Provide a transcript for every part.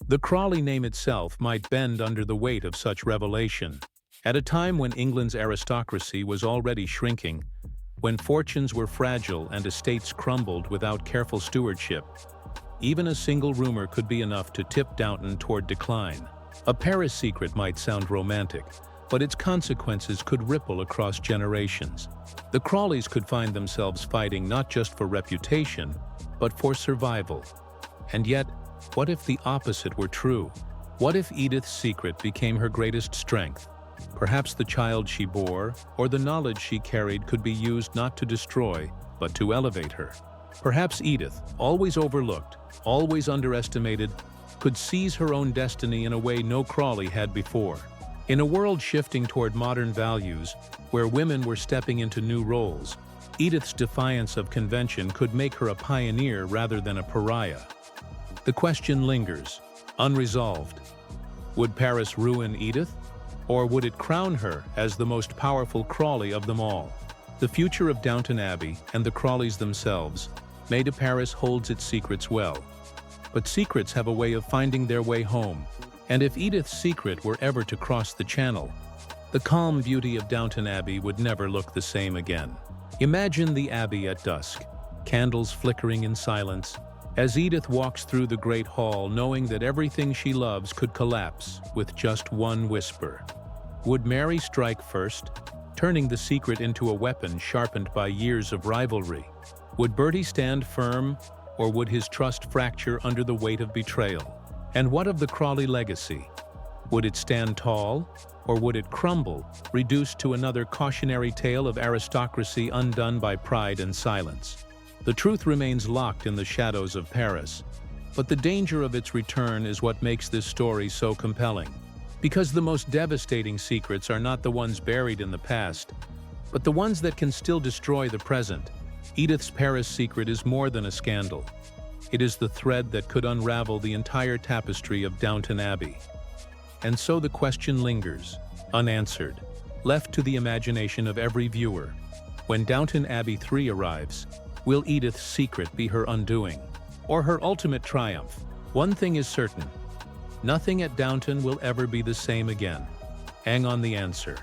The Crawley name itself might bend under the weight of such revelation. At a time when England's aristocracy was already shrinking, when fortunes were fragile and estates crumbled without careful stewardship, even a single rumor could be enough to tip Downton toward decline. A Paris secret might sound romantic, but its consequences could ripple across generations. The Crawleys could find themselves fighting not just for reputation, but for survival. And yet, what if the opposite were true? What if Edith's secret became her greatest strength? Perhaps the child she bore, or the knowledge she carried, could be used not to destroy, but to elevate her. Perhaps Edith, always overlooked, always underestimated, could seize her own destiny in a way no Crawley had before. In a world shifting toward modern values, where women were stepping into new roles, Edith's defiance of convention could make her a pioneer rather than a pariah. The question lingers, unresolved. Would Paris ruin Edith? Or would it crown her as the most powerful Crawley of them all? The future of Downton Abbey and the Crawleys themselves, Maid of Paris holds its secrets well. But secrets have a way of finding their way home, and if Edith's secret were ever to cross the channel, the calm beauty of Downton Abbey would never look the same again. Imagine the Abbey at dusk, candles flickering in silence, as Edith walks through the great hall knowing that everything she loves could collapse with just one whisper. Would Mary strike first, turning the secret into a weapon sharpened by years of rivalry? Would Bertie stand firm, or would his trust fracture under the weight of betrayal? And what of the Crawley legacy? Would it stand tall, or would it crumble, reduced to another cautionary tale of aristocracy undone by pride and silence? The truth remains locked in the shadows of Paris, but the danger of its return is what makes this story so compelling. Because the most devastating secrets are not the ones buried in the past, but the ones that can still destroy the present. Edith's Paris secret is more than a scandal. It is the thread that could unravel the entire tapestry of Downton Abbey. And so the question lingers, unanswered, left to the imagination of every viewer. When Downton Abbey 3 arrives, will Edith's secret be her undoing, or her ultimate triumph? One thing is certain. Nothing at Downton will ever be the same again. Hang on the answer.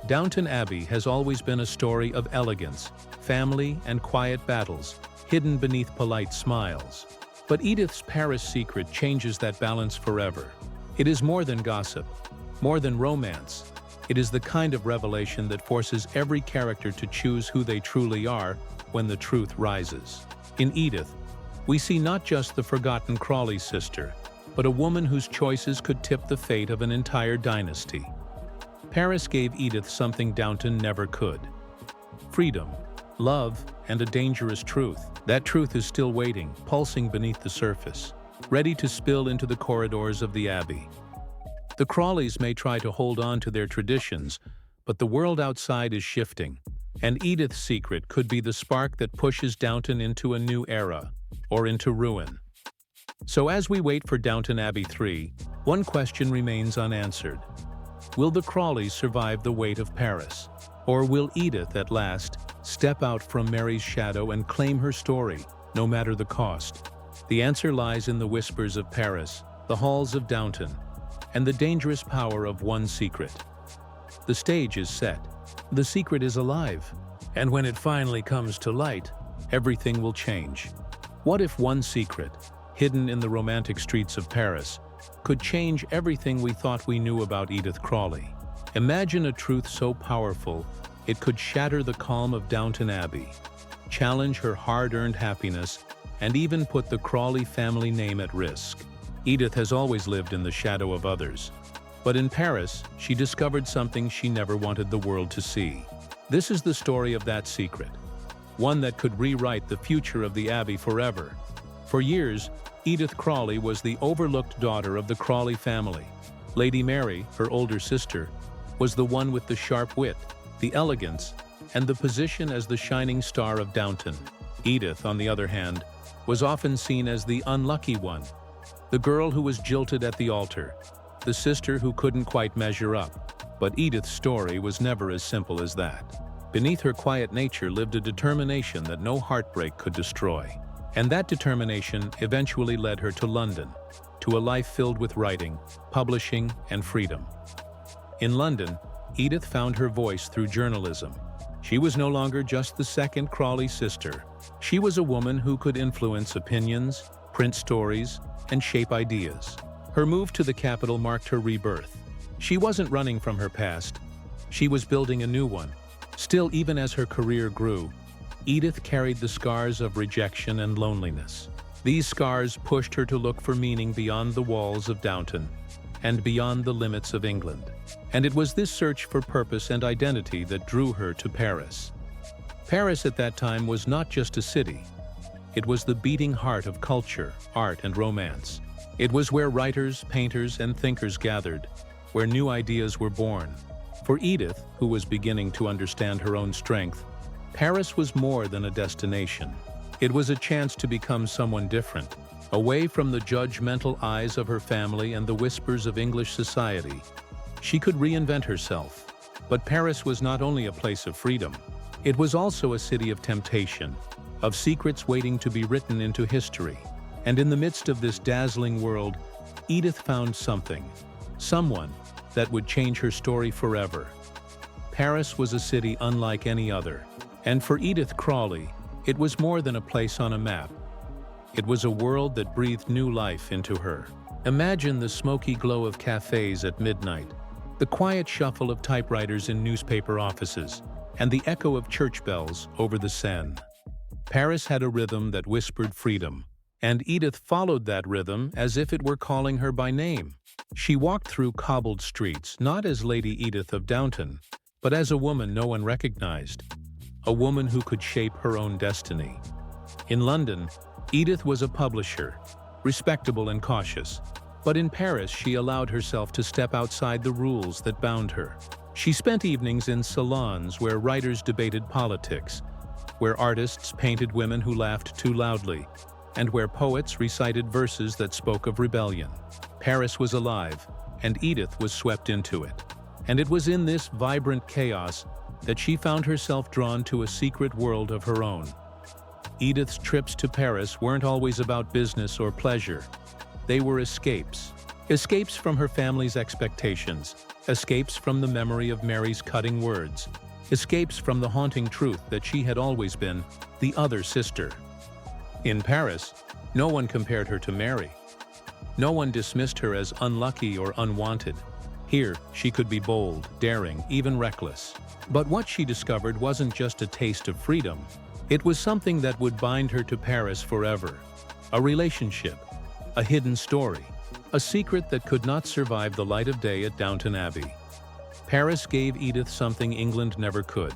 Downton Abbey has always been a story of elegance, family, and quiet battles, hidden beneath polite smiles. But Edith's Paris secret changes that balance forever. It is more than gossip, more than romance. It is the kind of revelation that forces every character to choose who they truly are when the truth rises. In Edith, we see not just the forgotten Crawley sister, but a woman whose choices could tip the fate of an entire dynasty. Paris gave Edith something Downton never could: freedom, love, and a dangerous truth. That truth is still waiting, pulsing beneath the surface, ready to spill into the corridors of the Abbey. The Crawleys may try to hold on to their traditions, but the world outside is shifting, and Edith's secret could be the spark that pushes Downton into a new era, or into ruin. So as we wait for Downton Abbey 3, one question remains unanswered. Will the Crawleys survive the weight of Paris? Or will Edith, at last, step out from Mary's shadow and claim her story, no matter the cost? The answer lies in the whispers of Paris, the halls of Downton, and the dangerous power of one secret. The stage is set. The secret is alive. And when it finally comes to light, everything will change. What if one secret, hidden in the romantic streets of Paris, could change everything we thought we knew about Edith Crawley? Imagine a truth so powerful, it could shatter the calm of Downton Abbey, challenge her hard-earned happiness, and even put the Crawley family name at risk. Edith has always lived in the shadow of others, but in Paris, she discovered something she never wanted the world to see. This is the story of that secret, one that could rewrite the future of the Abbey forever. For years, Edith Crawley was the overlooked daughter of the Crawley family. Lady Mary, her older sister, was the one with the sharp wit, the elegance, and the position as the shining star of Downton. Edith, on the other hand, was often seen as the unlucky one, the girl who was jilted at the altar, the sister who couldn't quite measure up. But Edith's story was never as simple as that. Beneath her quiet nature lived a determination that no heartbreak could destroy. And that determination eventually led her to London, to a life filled with writing, publishing, and freedom. In London, Edith found her voice through journalism. She was no longer just the second Crawley sister. She was a woman who could influence opinions, print stories, and shape ideas. Her move to the capital marked her rebirth. She wasn't running from her past. She was building a new one. Still, even as her career grew, Edith carried the scars of rejection and loneliness. These scars pushed her to look for meaning beyond the walls of Downton and beyond the limits of England. And it was this search for purpose and identity that drew her to Paris. Paris at that time was not just a city. It was the beating heart of culture, art, and romance. It was where writers, painters, and thinkers gathered, where new ideas were born. For Edith, who was beginning to understand her own strength, Paris was more than a destination. It was a chance to become someone different, away from the judgmental eyes of her family and the whispers of English society. She could reinvent herself. But Paris was not only a place of freedom. It was also a city of temptation, of secrets waiting to be written into history. And in the midst of this dazzling world, Edith found someone that would change her story forever. Paris was a city unlike any other. And for Edith Crawley, it was more than a place on a map. It was a world that breathed new life into her. Imagine the smoky glow of cafes at midnight, the quiet shuffle of typewriters in newspaper offices, and the echo of church bells over the Seine. Paris had a rhythm that whispered freedom, and Edith followed that rhythm as if it were calling her by name. She walked through cobbled streets, not as Lady Edith of Downton, but as a woman no one recognized, a woman who could shape her own destiny. In London, Edith was a publisher, respectable and cautious, but in Paris she allowed herself to step outside the rules that bound her. She spent evenings in salons where writers debated politics, where artists painted women who laughed too loudly, and where poets recited verses that spoke of rebellion. Paris was alive, and Edith was swept into it. And it was in this vibrant chaos that she found herself drawn to a secret world of her own. Edith's trips to Paris weren't always about business or pleasure. They were escapes. Escapes from her family's expectations, escapes from the memory of Mary's cutting words, escapes from the haunting truth that she had always been the other sister. In Paris, no one compared her to Mary. No one dismissed her as unlucky or unwanted. Here, she could be bold, daring, even reckless. But what she discovered wasn't just a taste of freedom. It was something that would bind her to Paris forever. A relationship, a hidden story, a secret that could not survive the light of day at Downton Abbey. Paris gave Edith something England never could: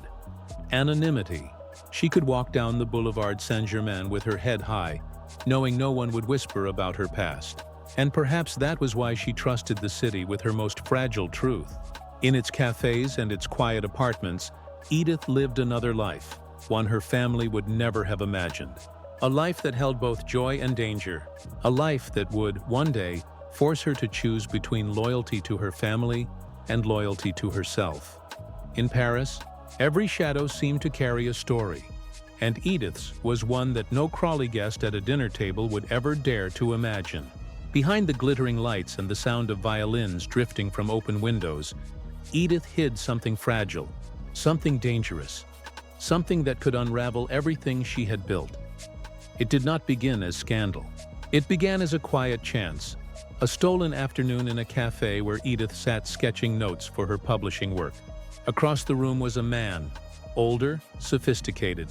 anonymity. She could walk down the Boulevard Saint-Germain with her head high, knowing no one would whisper about her past. And perhaps that was why she trusted the city with her most fragile truth. In its cafes and its quiet apartments, Edith lived another life, one her family would never have imagined. A life that held both joy and danger. A life that would, one day, force her to choose between loyalty to her family and loyalty to herself. In Paris, every shadow seemed to carry a story, and Edith's was one that no Crawley guest at a dinner table would ever dare to imagine. Behind the glittering lights and the sound of violins drifting from open windows, Edith hid something fragile, something dangerous, something that could unravel everything she had built. It did not begin as scandal. It began as a quiet chance, a stolen afternoon in a cafe where Edith sat sketching notes for her publishing work. Across the room was a man, older, sophisticated,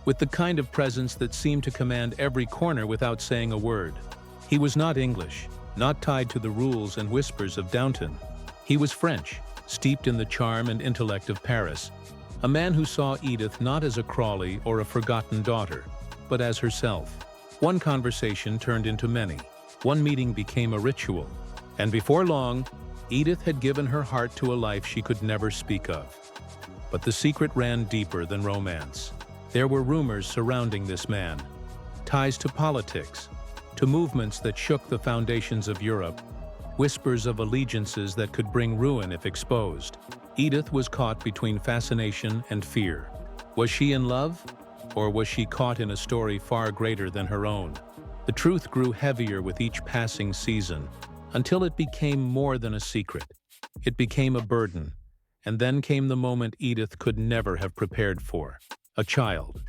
with the kind of presence that seemed to command every corner without saying a word. He was not English, not tied to the rules and whispers of Downton. He was French, steeped in the charm and intellect of Paris, a man who saw Edith not as a Crawley or a forgotten daughter, but as herself. One conversation turned into many. One meeting became a ritual. And before long, Edith had given her heart to a life she could never speak of. But the secret ran deeper than romance. There were rumors surrounding this man, ties to politics, to movements that shook the foundations of Europe, whispers of allegiances that could bring ruin if exposed. Edith was caught between fascination and fear. Was she in love, or was she caught in a story far greater than her own? The truth grew heavier with each passing season, until it became more than a secret. It became a burden, and then came the moment Edith could never have prepared for. A child.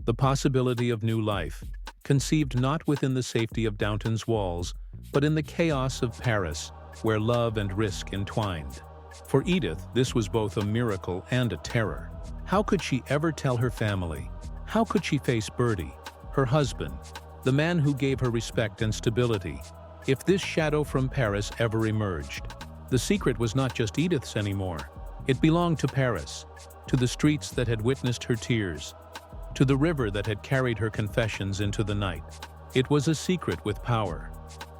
The possibility of new life, conceived not within the safety of Downton's walls, but in the chaos of Paris, where love and risk entwined. For Edith, this was both a miracle and a terror. How could she ever tell her family? How could she face Bertie, her husband, the man who gave her respect and stability, if this shadow from Paris ever emerged? The secret was not just Edith's anymore. It belonged to Paris, to the streets that had witnessed her tears, to the river that had carried her confessions into the night. It was a secret with power,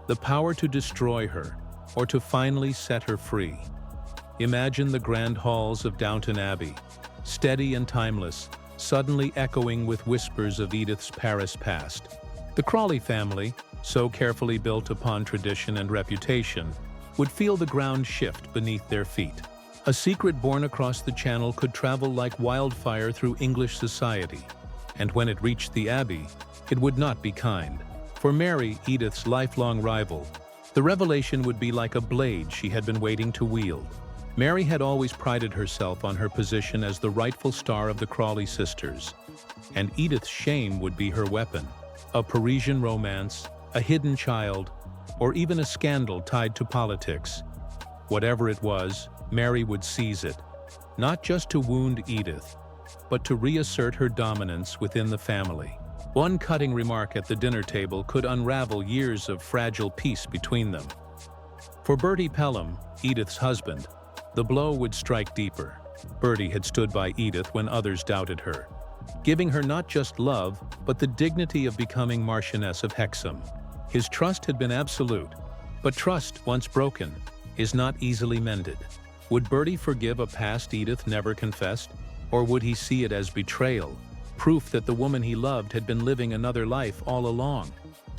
the power to destroy her, or to finally set her free. Imagine the grand halls of Downton Abbey, steady and timeless, suddenly echoing with whispers of Edith's Paris past. The Crawley family, so carefully built upon tradition and reputation, would feel the ground shift beneath their feet. A secret born across the Channel could travel like wildfire through English society, and when it reached the Abbey, it would not be kind. For Mary, Edith's lifelong rival, the revelation would be like a blade she had been waiting to wield. Mary had always prided herself on her position as the rightful star of the Crawley sisters, and Edith's shame would be her weapon. A Parisian romance, a hidden child, or even a scandal tied to politics. Whatever it was, Mary would seize it, not just to wound Edith, but to reassert her dominance within the family. One cutting remark at the dinner table could unravel years of fragile peace between them. For Bertie Pelham, Edith's husband, the blow would strike deeper. Bertie had stood by Edith when others doubted her, giving her not just love, but the dignity of becoming Marchioness of Hexham. His trust had been absolute, but trust, once broken, is not easily mended. Would Bertie forgive a past Edith never confessed, or would he see it as betrayal, proof that the woman he loved had been living another life all along?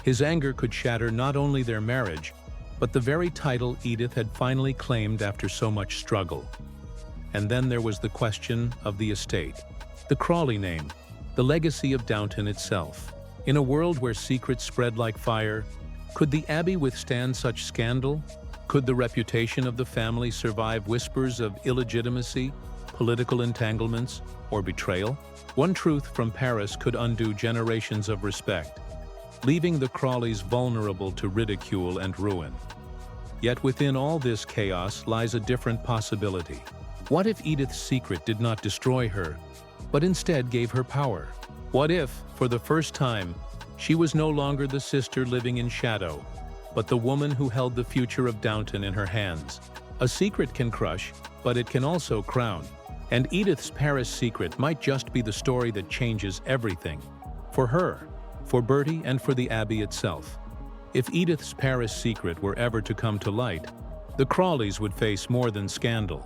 His anger could shatter not only their marriage, but the very title Edith had finally claimed after so much struggle. And then there was the question of the estate. The Crawley name, the legacy of Downton itself. In a world where secrets spread like fire, could the Abbey withstand such scandal? Could the reputation of the family survive whispers of illegitimacy, political entanglements, or betrayal? One truth from Paris could undo generations of respect, leaving the Crawleys vulnerable to ridicule and ruin. Yet within all this chaos lies a different possibility. What if Edith's secret did not destroy her, but instead gave her power? What if, for the first time, she was no longer the sister living in shadow, but the woman who held the future of Downton in her hands? A secret can crush, but it can also crown. And Edith's Paris secret might just be the story that changes everything. For her, for Bertie, and for the Abbey itself. If Edith's Paris secret were ever to come to light, the Crawleys would face more than scandal.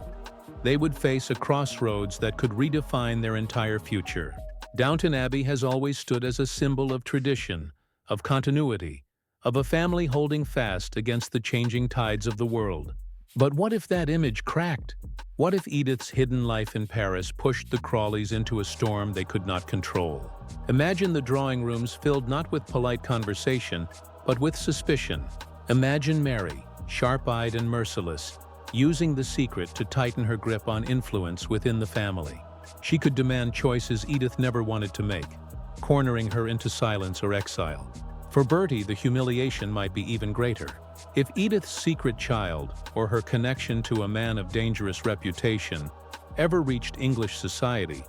They would face a crossroads that could redefine their entire future. Downton Abbey has always stood as a symbol of tradition, of continuity, of a family holding fast against the changing tides of the world. But what if that image cracked? What if Edith's hidden life in Paris pushed the Crawleys into a storm they could not control? Imagine the drawing rooms filled not with polite conversation, but with suspicion. Imagine Mary, sharp-eyed and merciless, using the secret to tighten her grip on influence within the family. She could demand choices Edith never wanted to make, cornering her into silence or exile. For Bertie, the humiliation might be even greater. If Edith's secret child, or her connection to a man of dangerous reputation, ever reached English society,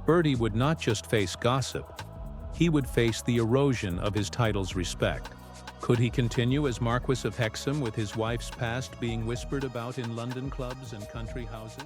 Bertie would not just face gossip, he would face the erosion of his title's respect. Could he continue as Marquess of Hexham with his wife's past being whispered about in London clubs and country houses?